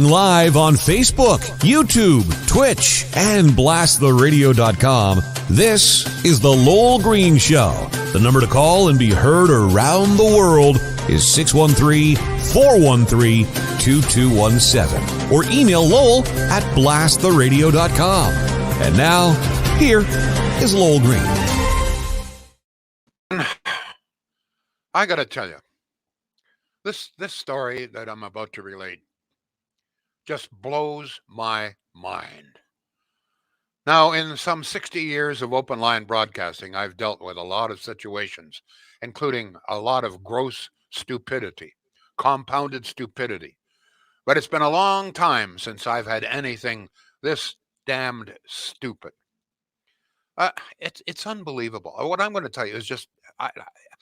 live on Facebook, YouTube, Twitch, and blasttheradio.com. This is The Lowell Green Show. The number to call and be heard around the world is 613-413-2217. Or email Lowell at blasttheradio.com. And now, here is Lowell Green. I got to tell you, this story that I'm about to relate just blows my mind. Now, in some 60 years of open line broadcasting, I've dealt with a lot of situations, including a lot of gross stupidity, compounded stupidity. But it's been a long time since I've had anything this damned stupid. It's unbelievable. What I'm going to tell you is just,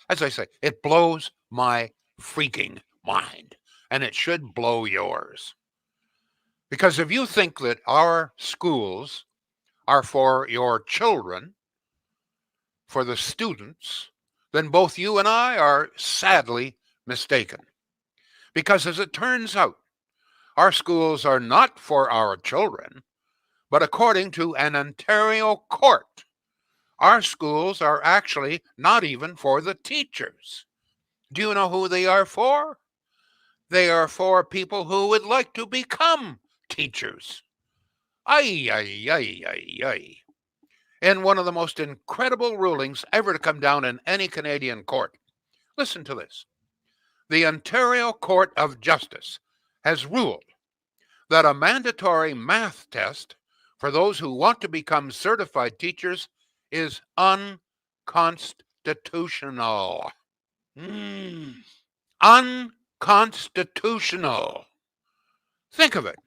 as I say, it blows my freaking mind, and it should blow yours. Because if you think that our schools are for your children, for the students, then both you and I are sadly mistaken. Because as it turns out, our schools are not for our children, but according to an Ontario court, our schools are actually not even for the teachers. Do you know who they are for? They are for people who would like to become teachers. Ay, ay, ay, ay, ay. In one of the most incredible rulings ever to come down in any Canadian court. Listen to this. The Ontario Court of Justice has ruled that a mandatory math test for those who want to become certified teachers is unconstitutional. Unconstitutional. Think of it.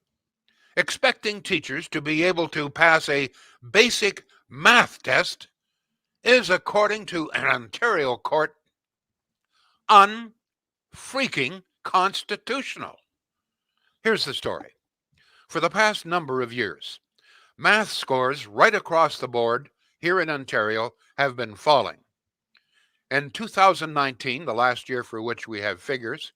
Expecting teachers to be able to pass a basic math test is, according to an Ontario court, unfreaking constitutional. Here's the story. For the past number of years, math scores right across the board here in Ontario have been falling. In 2019, the last year for which we have figures,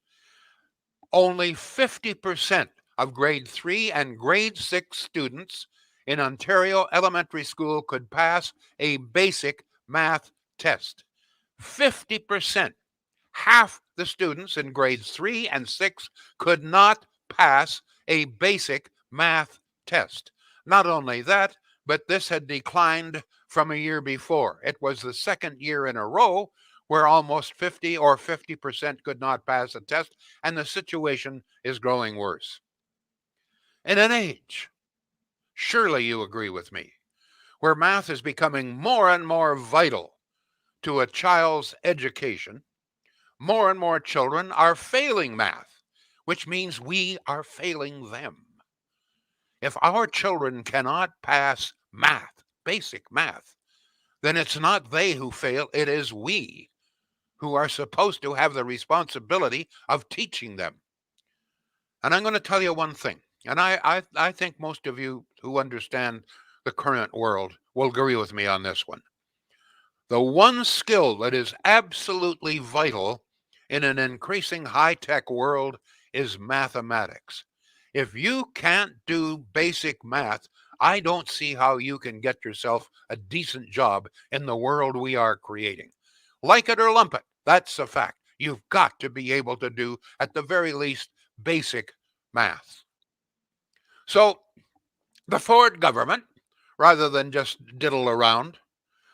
only 50% of grade 3 and grade 6 students in Ontario elementary school could pass a basic math test. 50%. Half the students in grades 3 and 6 could not pass a basic math test. Not only that, but this had declined from a year before. It was the second year in a row where almost 50% could not pass a test, and the situation is growing worse. In an age, surely you agree with me, where math is becoming more and more vital to a child's education, more and more children are failing math, which means we are failing them. If our children cannot pass math, basic math, then it's not they who fail, it is we who are supposed to have the responsibility of teaching them. And I'm going to tell you one thing, and I think most of you who understand the current world will agree with me on this one. The one skill that is absolutely vital in an increasing high-tech world is mathematics. If you can't do basic math, I don't see how you can get yourself a decent job in the world we are creating. Like it or lump it, that's a fact. You've got to be able to do, at the very least, basic math. So the Ford government, rather than just diddle around,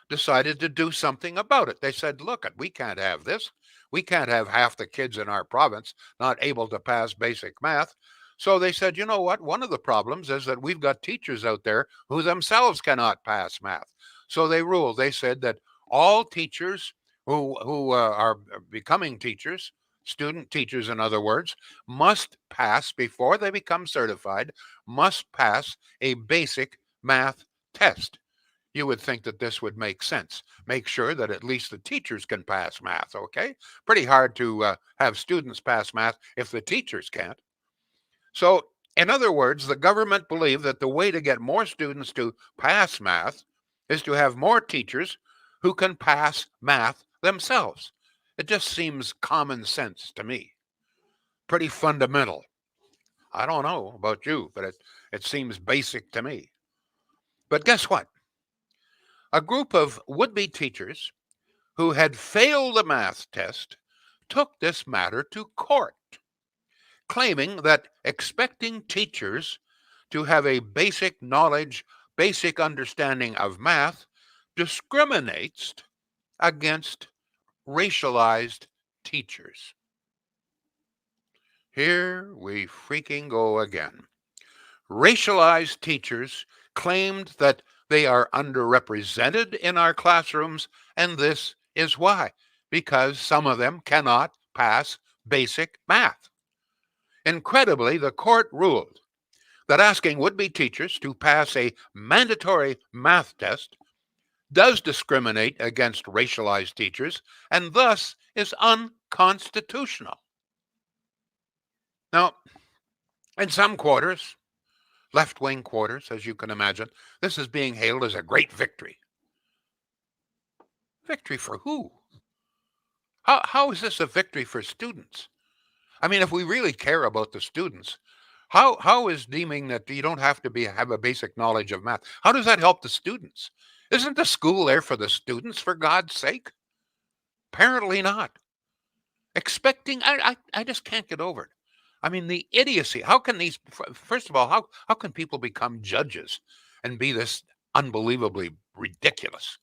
decided to do something about it. They said, look, we can't have this. We can't have half the kids in our province not able to pass basic math. So they said, you know what? One of the problems is that we've got teachers out there who themselves cannot pass math. So they ruled. They said that all teachers who are becoming teachers, student teachers in other words, must pass, before they become certified, must pass a basic math test. You would think that this would make sense. Make sure that at least the teachers can pass math, okay? Pretty hard to have students pass math if the teachers can't. So, in other words, the government believed that the way to get more students to pass math is to have more teachers who can pass math themselves. It just seems common sense to me. Pretty fundamental. I don't know about you, but it seems basic to me. But guess what? A group of would be teachers who had failed the math test took this matter to court, claiming that expecting teachers to have a basic knowledge, basic understanding of math discriminates against racialized teachers. Here we freaking go again. Racialized teachers claimed that they are underrepresented in our classrooms, and this is why, because some of them cannot pass basic math. Incredibly, the court ruled that asking would be teachers to pass a mandatory math test does discriminate against racialized teachers and thus is unconstitutional. Now, in some quarters, left wing quarters, as you can imagine, this is being hailed as a great victory. Victory for who? How is this a victory for students? I mean, if we really care about the students, how is deeming that you don't have to have a basic knowledge of math? How does that help the students? Isn't the school there for the students, for God's sake? Apparently not. Expecting, I just can't get over it. I mean, the idiocy. How can these, first of all, how can people become judges and be this unbelievably ridiculous?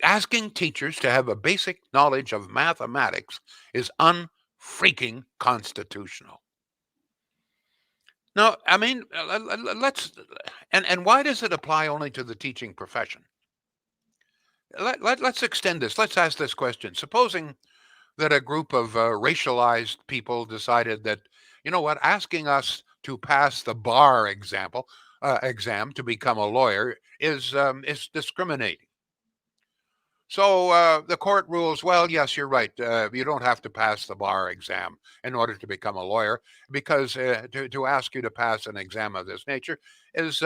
Asking teachers to have a basic knowledge of mathematics is unfreaking constitutional. Now, I mean, let's, and why does it apply only to the teaching profession? Let's extend this. Let's ask this question. Supposing that a group of racialized people decided that, you know what, asking us to pass the bar exam to become a lawyer is discriminating. So the court rules, well, yes, you're right. You don't have to pass the bar exam in order to become a lawyer because to ask you to pass an exam of this nature is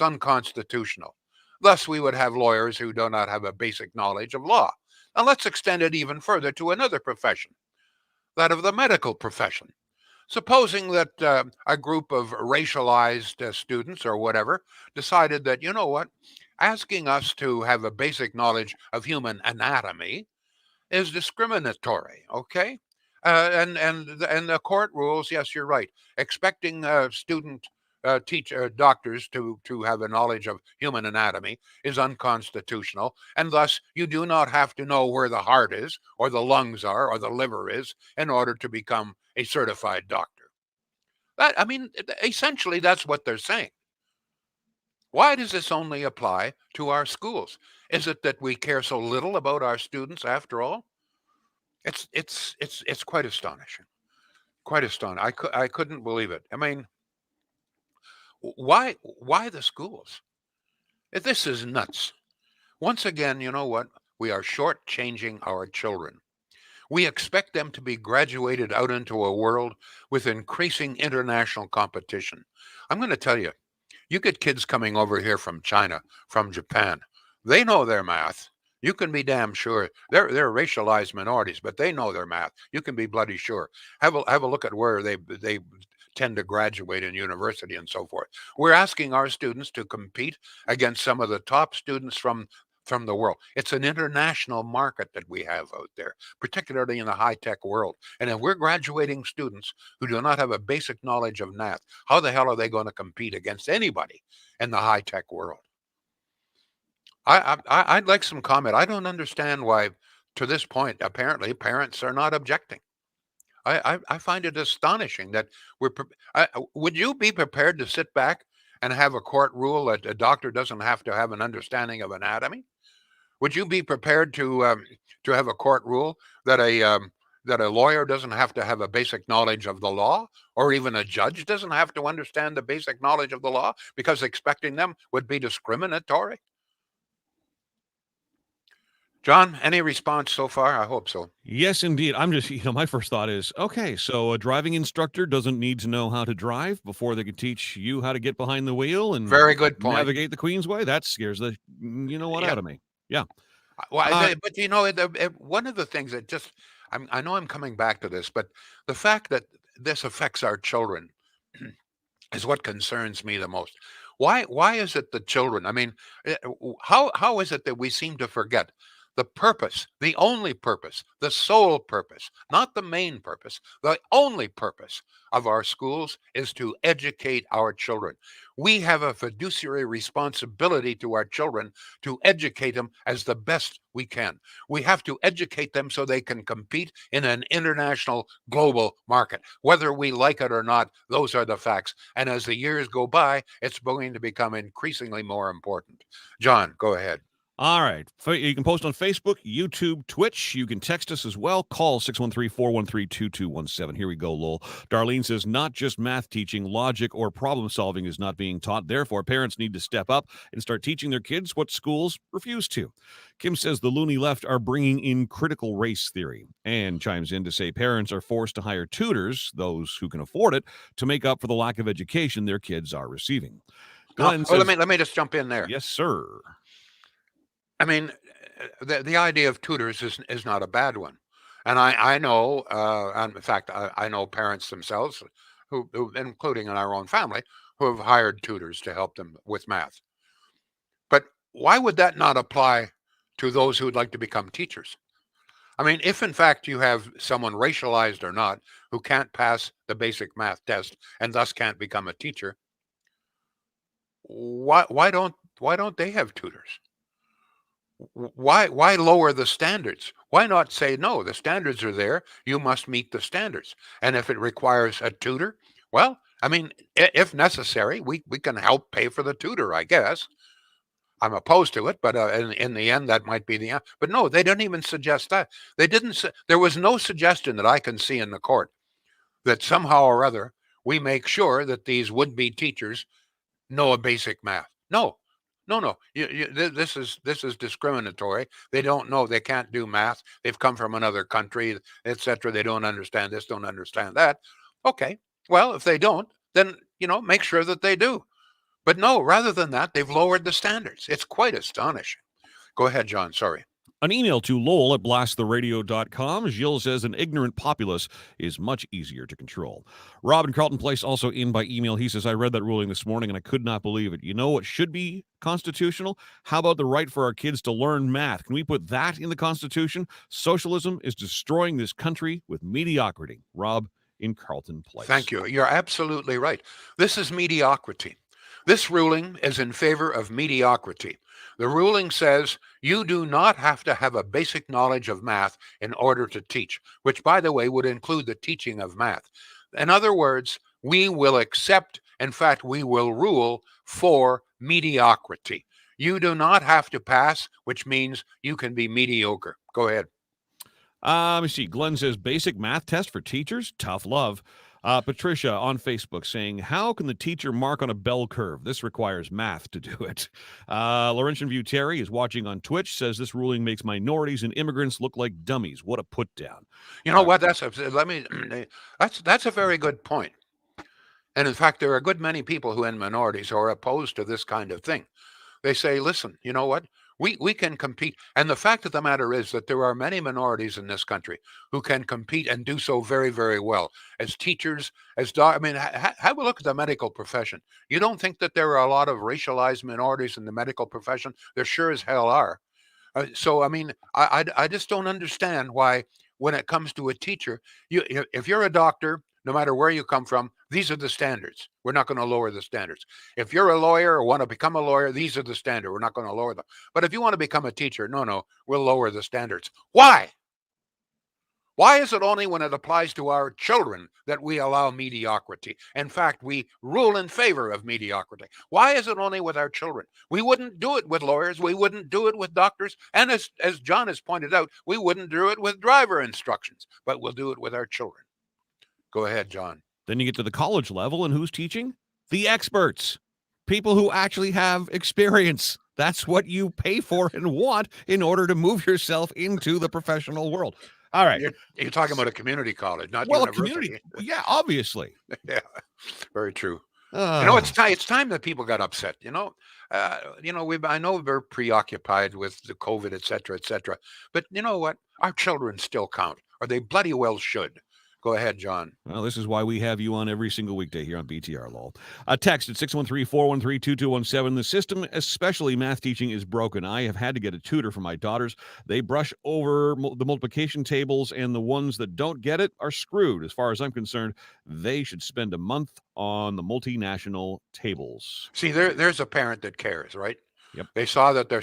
unconstitutional. Thus, we would have lawyers who do not have a basic knowledge of law. Now, let's extend it even further to another profession, that of the medical profession. Supposing that a group of racialized students or whatever decided that, you know what, asking us to have a basic knowledge of human anatomy is discriminatory, okay? And the court rules, yes, you're right. Expecting student doctors to have a knowledge of human anatomy is unconstitutional, and thus you do not have to know where the heart is, or the lungs are, or the liver is, in order to become a certified doctor. That I mean, essentially, that's what they're saying. Why does this only apply to our schools? Is it that we care so little about our students after all? It's quite astonishing. Quite astonishing. I couldn't believe it. I mean, why the schools? This is nuts. Once again, you know what? We are shortchanging our children. We expect them to be graduated out into a world with increasing international competition. I'm going to tell you, you get kids coming over here from China, from Japan. They know their math. You can be damn sure they're racialized minorities, but they know their math. You can be bloody sure. Have a look at where they tend to graduate in university and so forth. We're asking our students to compete against some of the top students from the world. It's an international market that we have out there, particularly in the high tech world. And if we're graduating students who do not have a basic knowledge of math, how the hell are they going to compete against anybody in the high tech world? I'd like some comment. I don't understand why, to this point, apparently parents are not objecting. I find it astonishing that would you be prepared to sit back and have a court rule that a doctor doesn't have to have an understanding of anatomy? Would you be prepared to have a court rule that a lawyer doesn't have to have a basic knowledge of the law, or even a judge doesn't have to understand the basic knowledge of the law because expecting them would be discriminatory? John, any response so far? I hope so. Yes, indeed. I'm just, my first thought is, okay, so a driving instructor doesn't need to know how to drive before they can teach you how to get behind the wheel and Very good point. navigate the Queensway. That scares the, Yeah. out of me. Yeah. Well, Uh, but one of the things that I know I'm coming back to this, but the fact that this affects our children is what concerns me the most. Why is it the children? I mean, how is it that we seem to forget the purpose, the only purpose, the sole purpose, not the main purpose, the only purpose of our schools is to educate our children. We have a fiduciary responsibility to our children to educate them as the best we can. We have to educate them so they can compete in an international global market. Whether we like it or not, those are the facts. And as the years go by, it's going to become increasingly more important. John, go ahead. All right. You can post on Facebook, YouTube, Twitch. You can text us as well. Call 613-413-2217. Here we go, Lowell. Darlene says, not just math teaching, logic or problem solving is not being taught. Therefore, parents need to step up and start teaching their kids what schools refuse to. Kim says the loony left are bringing in critical race theory, and chimes in to say parents are forced to hire tutors, those who can afford it, to make up for the lack of education their kids are receiving. Glenn says, let me just jump in there. Yes, sir. I mean, the idea of tutors is not a bad one, and I know, and in fact, I know parents themselves who, including in our own family, who have hired tutors to help them with math. But why would that not apply to those who would like to become teachers? I mean, if in fact you have someone, racialized or not, who can't pass the basic math test and thus can't become a teacher, why don't they have tutors? Why lower the standards? Why not say, no, the standards are there, you must meet the standards, and if it requires a tutor, well, I mean, if necessary, we can help pay for the tutor, I guess. I'm opposed to it, but in the end, that might be the end. But no, they didn't even suggest that. They didn't. There was no suggestion that I can see in the court that somehow or other we make sure that these would-be teachers know a basic math. No, no. This is discriminatory. They don't know. They can't do math. They've come from another country, etc. They don't understand this. Don't understand that. Okay. Well, if they don't, then make sure that they do. But no, rather than that, they've lowered the standards. It's quite astonishing. Go ahead, John. Sorry. An email to Lowell at blasttheradio.com. Gilles says an ignorant populace is much easier to control. Rob in Carlton Place also in by email. He says, I read that ruling this morning and I could not believe it. You know what should be constitutional? How about the right for our kids to learn math? Can we put that in the Constitution? Socialism is destroying this country with mediocrity. Rob in Carlton Place. Thank you. You're absolutely right. This is mediocrity. This ruling is in favor of mediocrity. The ruling says you do not have to have a basic knowledge of math in order to teach, which, by the way, would include the teaching of math. In other words, we will accept, in fact, we will rule for mediocrity. You do not have to pass, which means you can be mediocre. Go ahead. Let me see. Glenn says basic math test for teachers? Tough love. Patricia on Facebook saying, how can the teacher mark on a bell curve? This requires math to do it. Laurentian View Terry is watching on Twitch, says this ruling makes minorities and immigrants look like dummies. What a put down. You know what? That's a very good point. And in fact, there are a good many people who in minorities are opposed to this kind of thing. They say, listen, you know what? We can compete. And the fact of the matter is that there are many minorities in this country who can compete and do so very, very well as teachers, have a look at the medical profession. You don't think that there are a lot of racialized minorities in the medical profession? There sure as hell are. I just don't understand why, when it comes to a teacher, if you're a doctor, no matter where you come from, these are the standards. We're not going to lower the standards. If you're a lawyer or want to become a lawyer, these are the standards. We're not going to lower them. But if you want to become a teacher, no, we'll lower the standards. Why? Why is it only when it applies to our children that we allow mediocrity? In fact, we rule in favor of mediocrity. Why is it only with our children? We wouldn't do it with lawyers. We wouldn't do it with doctors. And as John has pointed out, we wouldn't do it with driver instructions, but we'll do it with our children. Go ahead, John. Then you get to the college level, and who's teaching? The experts. People who actually have experience. That's what you pay for and want in order to move yourself into the professional world. All right. You're talking about a community college, not university. Community. Yeah, obviously. Yeah, very true. It's time that people got upset. I know we're preoccupied with the COVID, et cetera, but you know what? Our children still count, or they bloody well should. Go ahead, John. Well, this is why we have you on every single weekday here on BTR, Lowell. Text at 613-413-2217. The system, especially math teaching, is broken. I have had to get a tutor for my daughters. They brush over the multiplication tables, and the ones that don't get it are screwed. As far as I'm concerned, they should spend a month on the multinational tables. See, there's a parent that cares, right? Yep. They saw that their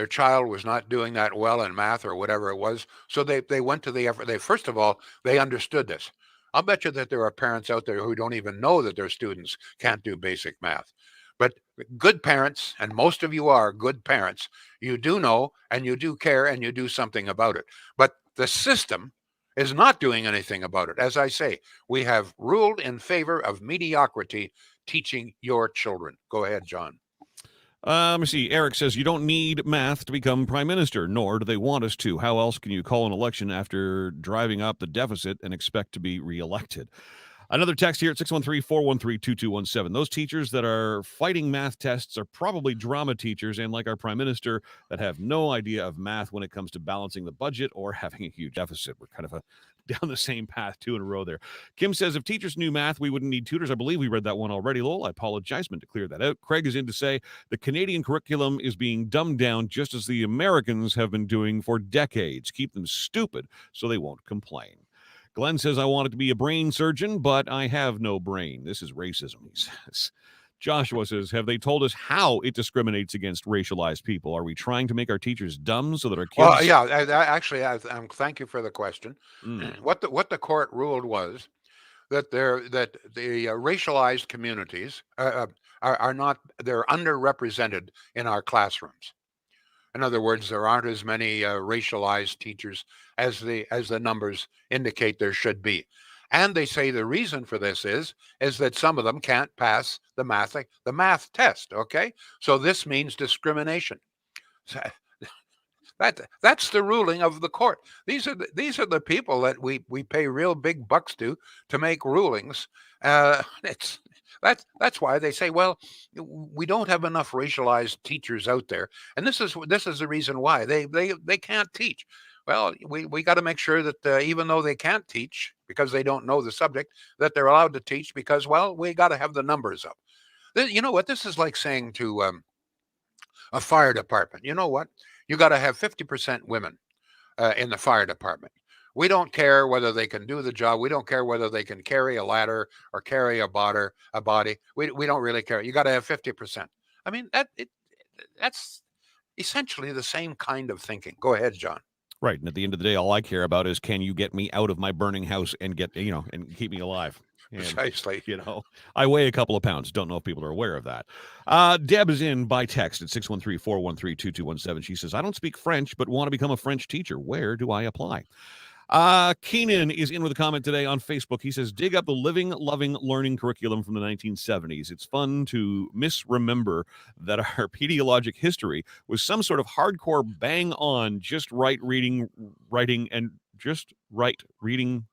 child was not doing that well in math or whatever it was, so they went to the effort. They first of all they understood this. I'll bet you that there are parents out there who don't even know that their students can't do basic math. But good parents, and most of you are good parents, you do know and you do care and you do something about it. But the system is not doing anything about it. As I say, we have ruled in favor of mediocrity teaching your children. Go ahead, John. Let me see. Eric says, you don't need math to become prime minister, nor do they want us to. How else can you call an election after driving up the deficit and expect to be reelected? Another text here at 613-413-2217. Those teachers that are fighting math tests are probably drama teachers and, like our prime minister, that have no idea of math when it comes to balancing the budget or having a huge deficit. We're kind of down the same path 2 in a row there. Kim says, if teachers knew math, we wouldn't need tutors. I believe we read that one already, Lowell. I apologize, meant to clear that out. Craig is in to say, the Canadian curriculum is being dumbed down just as the Americans have been doing for decades. Keep them stupid so they won't complain. Glenn says, I wanted to be a brain surgeon, but I have no brain. This is racism, he says. Joshua says, have they told us how it discriminates against racialized people? Are we trying to make our teachers dumb so that our kids... Well, yeah, actually, thank you for the question. What the court ruled was that the racialized communities are not, they're underrepresented in our classrooms. In other words, there aren't as many racialized teachers as the numbers indicate there should be. And they say the reason for this is that some of them can't pass the math test. Okay, so this means discrimination. That's the ruling of the court. These are the people that we pay real big bucks to make rulings. That's why they say, well, we don't have enough racialized teachers out there, and this is the reason why they can't teach. Well, we got to make sure that even though they can't teach because they don't know the subject, that they're allowed to teach because, well, we got to have the numbers up. You know what? This is like saying to a fire department, you know what? You got to have 50% women in the fire department. We don't care whether they can do the job. We don't care whether they can carry a ladder or carry a body. We don't really care. You got to have 50%. I mean, that's essentially the same kind of thinking. Go ahead, John. Right. And at the end of the day, all I care about is, can you get me out of my burning house and get, and keep me alive? And, precisely. I weigh a couple of pounds. Don't know if people are aware of that. Deb is in by text at 613-413-2217. She says, I don't speak French, but want to become a French teacher. Where do I apply? Keenan is in with a comment today on Facebook. He says, dig up the living, loving, learning curriculum from the 1970s. It's fun to misremember that our pediologic history was some sort of hardcore bang on, just right reading, writing, and just right reading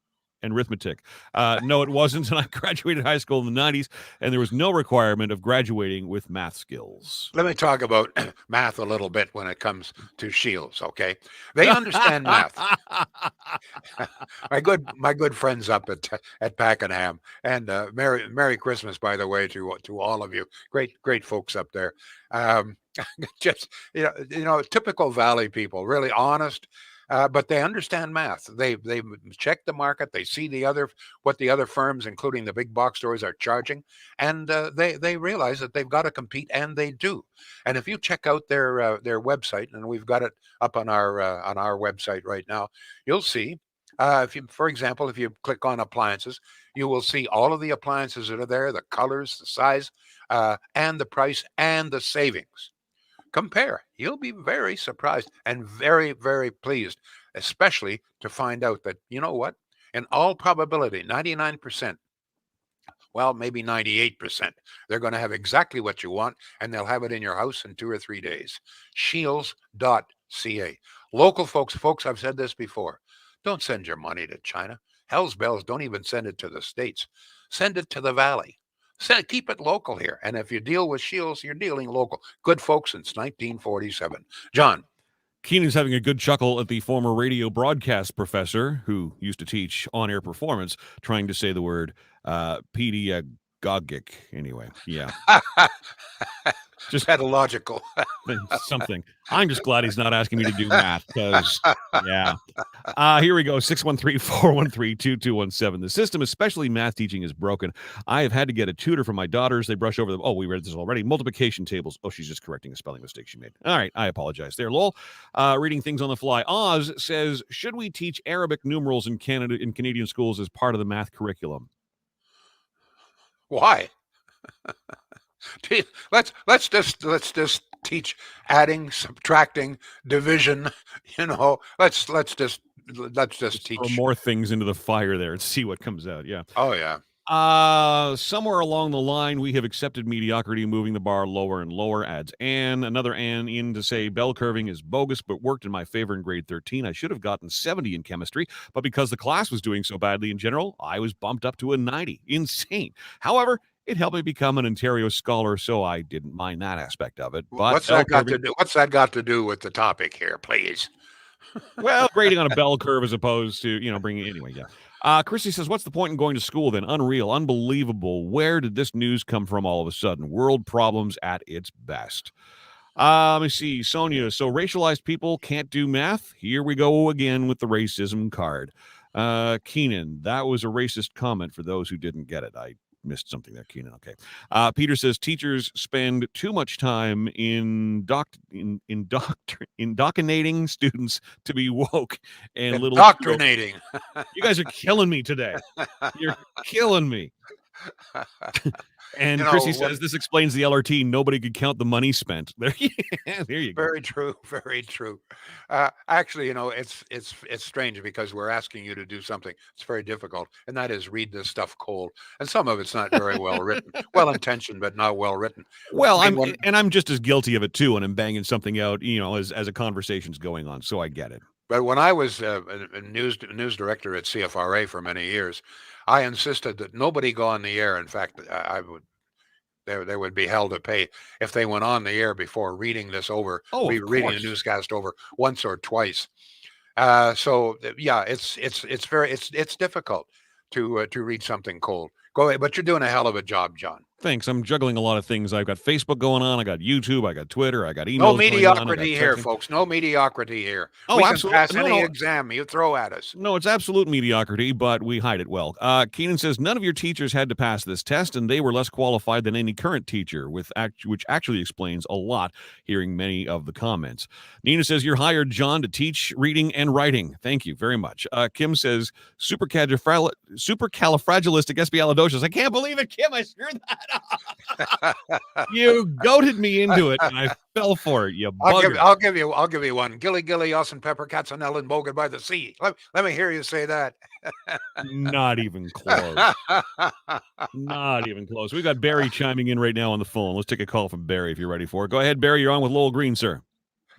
and arithmetic. No, it wasn't. And I graduated high school in the 90s, and there was no requirement of graduating with math skills. Let me talk about math a little bit when it comes to Shields, okay? They understand math. my good friends up at Pakenham, and Merry Christmas, by the way, to all of you. Great folks up there. Just typical Valley people, really honest. But they understand math. They check the market. They see what the other firms, including the big box stores, are charging, and they realize that they've got to compete, and they do. And if you check out their website, and we've got it up on our website right now, you'll see. For example, if you click on appliances, you will see all of the appliances that are there, the colors, the size, and the price, and the savings. Compare. You'll be very surprised and very, very pleased, especially to find out that, you know what? In all probability, 99%, well, maybe 98%, they're going to have exactly what you want, and they'll have it in your house in 2 or 3 days. Shields.ca. Local folks, I've said this before. Don't send your money to China. Hell's bells, don't even send it to the States. Send it to the Valley. Keep it local here. And if you deal with Shields, you're dealing local. Good folks since 1947. John. Keenan's having a good chuckle at the former radio broadcast professor who used to teach on-air performance, trying to say the word pedagogic. Anyway, yeah. Just Pedagogical. something. I'm just glad he's not asking me to do math because, yeah. Here we go. 613-413-2217. The system, especially math teaching, is broken. I have had to get a tutor for my daughters. They brush over them. Oh, we read this already. Multiplication tables. Oh, she's just correcting a spelling mistake she made. All right. I apologize there, Lowell. Reading things on the fly. Oz says, should we teach Arabic numerals in Canadian schools as part of the math curriculum? Why? Let's just teach adding, subtracting, division. Let's just teach. Throw more things into the fire there and see what comes out. Yeah. Oh yeah. Somewhere along the line, we have accepted mediocrity, moving the bar lower and lower, adds Anne. Another Anne in to say bell curving is bogus, but worked in my favor in grade 13. I should have gotten 70 in chemistry, but because the class was doing so badly in general, I was bumped up to a 90. Insane. However, it helped me become an Ontario scholar, so I didn't mind that aspect of it. But what's that got to do with the topic here, please? Well, grading on a bell curve as opposed to, bringing anyway, yeah. Chrissy says, what's the point in going to school then? Unreal, unbelievable. Where did this news come from all of a sudden? World problems at its best. Let me see. Sonia, so racialized people can't do math? Here we go again with the racism card. Keenan, that was a racist comment for those who didn't get it. I missed something there, Keenan. Okay. Peter says teachers spend too much time indoctrinating students to be woke and little. Indoctrinating. You guys are killing me today. You're killing me. And Chrissy says this explains the LRT. Nobody could count the money spent. There you go. Very true. Very true. Actually, it's strange because we're asking you to do something. It's very difficult, and that is read this stuff cold. And some of it's not very well written, well intentioned, but not well written. Well, I'm just as guilty of it too, and I'm banging something out, as a conversation's going on. So I get it. But when I was a news director at CFRA for many years, I insisted that nobody go on the air. In fact, they would be held to pay if they went on the air before reading this over, reading the newscast over once or twice. So yeah, it's difficult to read something cold. Go ahead, but you're doing a hell of a job, John. Thanks. I'm juggling a lot of things. I've got Facebook going on. I got YouTube. I got Twitter. I got emails. No mediocrity here, folks. No mediocrity here. Oh, we absolutely. Can pass any exam you throw at us. No, it's absolute mediocrity, but we hide it well. Keenan says none of your teachers had to pass this test, and they were less qualified than any current teacher, which actually explains a lot. Hearing many of the comments. Nina says you're hired, John, to teach reading and writing. Thank you very much. Kim says supercalifragilisticexpialidocious. I can't believe it, Kim. I screwed that up. You goaded me into it, and I fell for it. You bugger. I'll give you one. Gilly, Austin, Pepper, Katzenell, and Bogan by the sea. Let me hear you say that. Not even close. Not even close. We got Barry chiming in right now on the phone. Let's take a call from Barry if you're ready for it. Go ahead, Barry. You're on with Lowell Green, sir.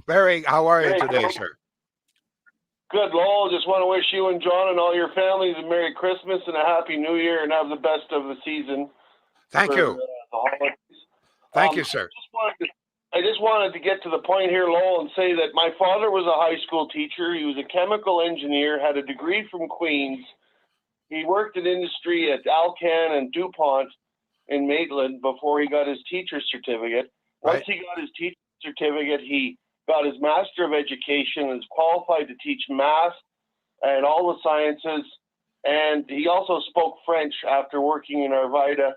Barry, how are you today, sir? Good, Lowell. Just want to wish you and John and all your families a Merry Christmas and a Happy New Year, and have the best of the season. Thank you. The holidays. Thank you, sir. I just wanted to get to the point here, Lowell, and say that my father was a high school teacher. He was a chemical engineer, had a degree from Queens. He worked in industry at Alcan and DuPont in Maitland before he got his teacher's certificate. Once he got his teacher's certificate, he got his Master of Education and is qualified to teach math and all the sciences. And he also spoke French after working in Arvida,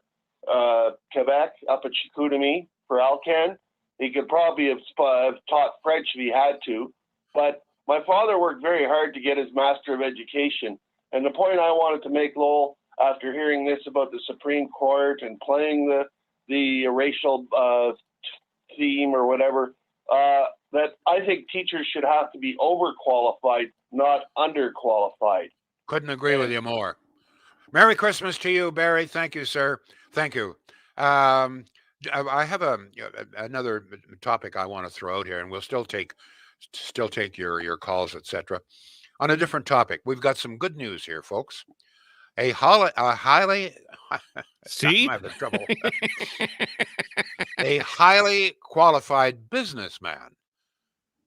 Quebec, up at Chicoutimi for Alcan. He could probably have taught French if he had to. But my father worked very hard to get his Master of Education. And the point I wanted to make, Lowell, after hearing this about the Supreme Court and playing the racial theme or whatever, that I think teachers should have to be overqualified, not underqualified. Couldn't agree with you more. Merry Christmas to you, Barry. Thank you, sir. Thank you. I have another topic I want to throw out here, and we'll still take your calls, etc. On a different topic, we've got some good news here, folks. A highly See? I'm having trouble. A highly qualified businessman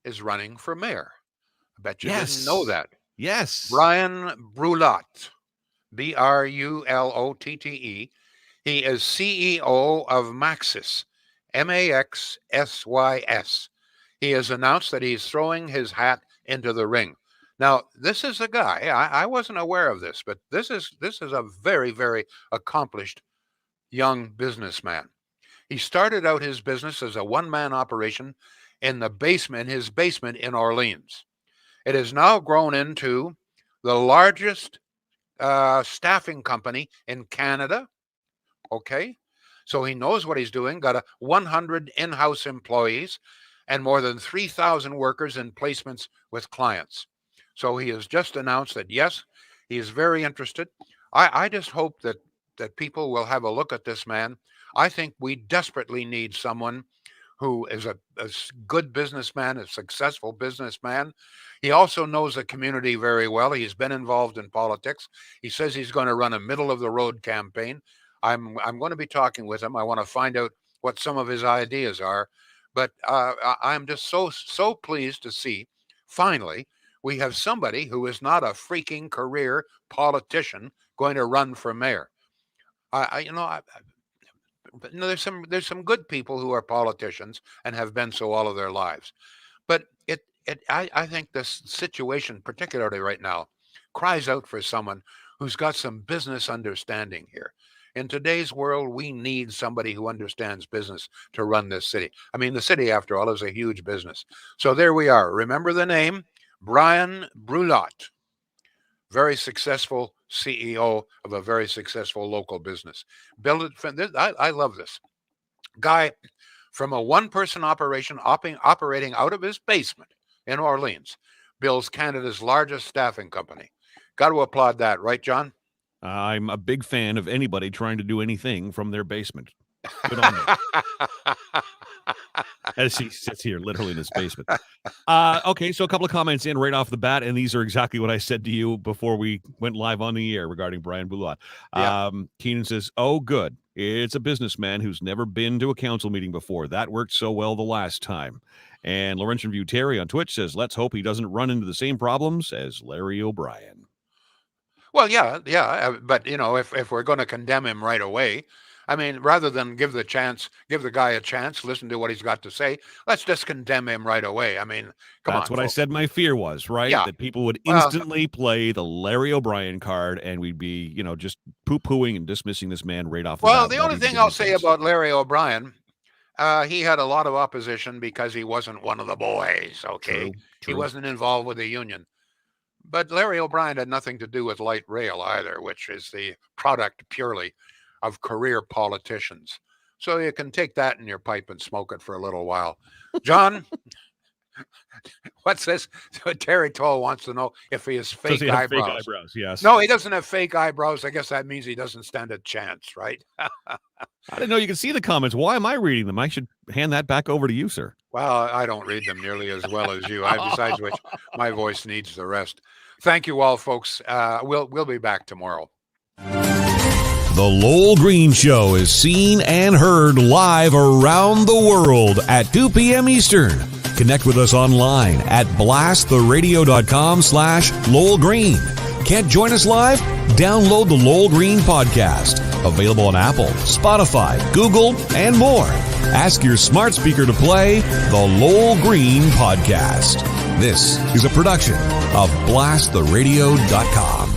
is running for mayor. I bet you Yes. didn't know that. Yes. Brian Brulotte, Brulotte. He is CEO of Maxis, Maxsys. He has announced that he's throwing his hat into the ring. Now, this is a guy, I wasn't aware of this, but this is a very, very accomplished young businessman. He started out his business as a one-man operation in his basement in Orleans. It has now grown into the largest staffing company in Canada. Okay, so he knows what he's doing. Got 100 in-house employees and more than 3,000 workers in placements with clients. So he has just announced that, yes, he is very interested. I just hope that people will have a look at this man. I think we desperately need someone who is a good businessman, a successful businessman. He also knows the community very well. He's been involved in politics. He says he's going to run a middle-of-the-road campaign. I'm going to be talking with him. I want to find out what some of his ideas are. But I'm just so pleased to see, finally, we have somebody who is not a freaking career politician going to run for mayor. There's some good people who are politicians and have been so all of their lives. But I think this situation, particularly right now, cries out for someone who's got some business understanding here. In today's world, we need somebody who understands business to run this city. I mean, the city, after all, is a huge business. So there we are. Remember the name, Brian Brulotte, very successful CEO of a very successful local business. I love this guy from a one-person operation operating out of his basement in Orleans, builds Canada's largest staffing company. Got to applaud that, right, John? I'm a big fan of anybody trying to do anything from their basement. Good on them. As he sits here, literally in his basement. Okay, so a couple of comments in right off the bat, and these are exactly what I said to you before we went live on the air regarding Brian Brulotte. Yeah. Keenan says, "Oh, good. It's a businessman who's never been to a council meeting before. That worked so well the last time." And Laurentian View Terry on Twitch says, "Let's hope he doesn't run into the same problems as Larry O'Brien." Well, yeah, but if we're going to condemn him right away, I mean, rather than give the guy a chance, listen to what he's got to say, let's just condemn him right away. I mean, That's what folks. I said my fear was, right? Yeah. That people would instantly play the Larry O'Brien card, and we'd be, just poo-pooing and dismissing this man right off the bat. Well, the only thing I'll say about Larry O'Brien, he had a lot of opposition because he wasn't one of the boys, okay? True. He wasn't involved with the union. But Larry O'Brien had nothing to do with light rail either, which is the product purely of career politicians. So you can take that in your pipe and smoke it for a little while. John, what's this? Terry Toll wants to know if he has fake eyebrows. Fake eyebrows, yes. No, he doesn't have fake eyebrows. I guess that means he doesn't stand a chance, right? I didn't know you could see the comments. Why am I reading them? I should hand that back over to you, sir. Well, I don't read them nearly as well as you. Besides which, my voice needs the rest. Thank you all, folks. We'll be back tomorrow. The Lowell Green Show is seen and heard live around the world at 2 p.m. Eastern. Connect with us online at blasttheradio.com/Lowell Green. Can't join us live? Download the Lowell Green podcast. Available on Apple, Spotify, Google, and more. Ask your smart speaker to play the Lowell Green podcast. This is a production of blasttheradio.com.